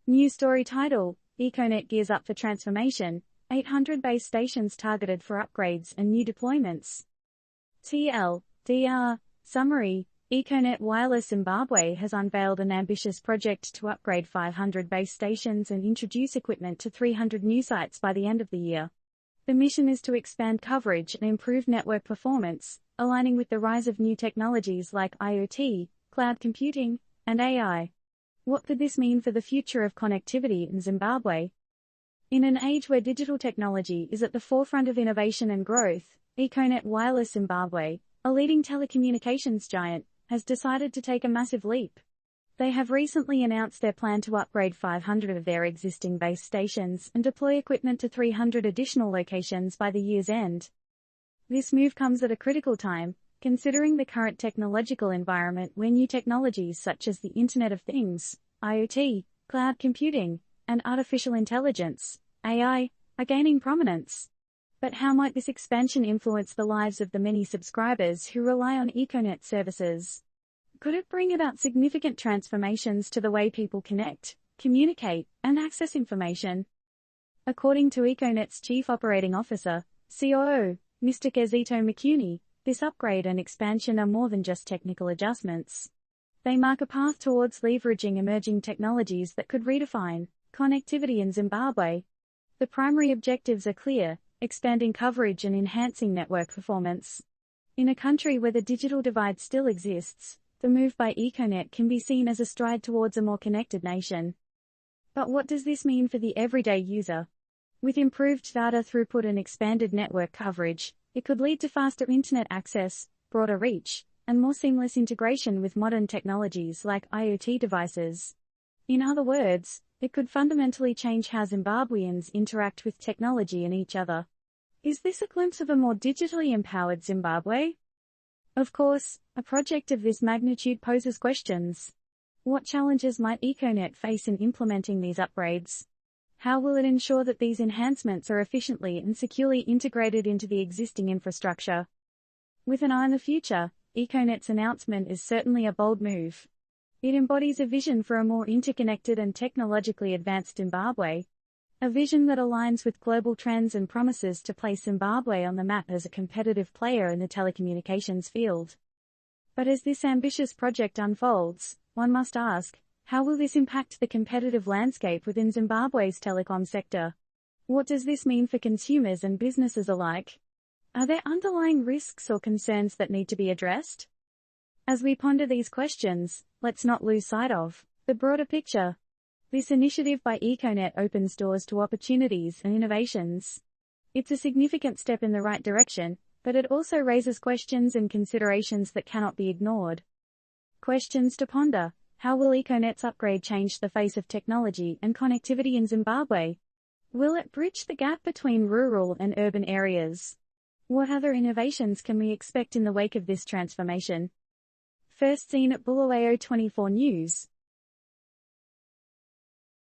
News story title: Econet gears up for transformation, 800 base stations targeted for upgrades and new deployments. TLDR Summary: Econet Wireless Zimbabwe has unveiled an ambitious project to upgrade 500 base stations and introduce equipment to 300 new sites by the end of the year. The mission is to expand coverage and improve network performance, aligning with the rise of new technologies like IoT, cloud computing, and AI. What could this mean for the future of connectivity in Zimbabwe? In an age where digital technology is at the forefront of innovation and growth, Econet Wireless Zimbabwe, a leading telecommunications giant, has decided to take a massive leap. They have recently announced their plan to upgrade 500 of their existing base stations and deploy equipment to 300 additional locations by the year's end. This move comes at a critical time, considering the current technological environment where new technologies such as the Internet of Things, IoT, cloud computing, and artificial intelligence, AI, are gaining prominence. But how might this expansion influence the lives of the many subscribers who rely on Econet services? Could it bring about significant transformations to the way people connect, communicate, and access information? According to Econet's Chief Operating Officer, COO, Mr. Kezito McCuney, this upgrade and expansion are more than just technical adjustments. They mark a path towards leveraging emerging technologies that could redefine connectivity in Zimbabwe. The primary objectives are clear: expanding coverage and enhancing network performance. In a country where the digital divide still exists, the move by Econet can be seen as a stride towards a more connected nation. But what does this mean for the everyday user? With improved data throughput and expanded network coverage, it could lead to faster internet access, broader reach, and more seamless integration with modern technologies like IoT devices. In other words, it could fundamentally change how Zimbabweans interact with technology and each other. Is this a glimpse of a more digitally empowered Zimbabwe? Of course, a project of this magnitude poses questions. What challenges might Econet face in implementing these upgrades? How will it ensure that these enhancements are efficiently and securely integrated into the existing infrastructure? With an eye on the future, Econet's announcement is certainly a bold move. It embodies a vision for a more interconnected and technologically advanced Zimbabwe, a vision that aligns with global trends and promises to place Zimbabwe on the map as a competitive player in the telecommunications field. But as this ambitious project unfolds, one must ask, how will this impact the competitive landscape within Zimbabwe's telecom sector? What does this mean for consumers and businesses alike? Are there underlying risks or concerns that need to be addressed? As we ponder these questions, let's not lose sight of the broader picture. This initiative by Econet opens doors to opportunities and innovations. It's a significant step in the right direction, but it also raises questions and considerations that cannot be ignored. Questions to ponder: how will Econet's upgrade change the face of technology and connectivity in Zimbabwe? Will it bridge the gap between rural and urban areas? What other innovations can we expect in the wake of this transformation? First seen at Bulawayo 24 News.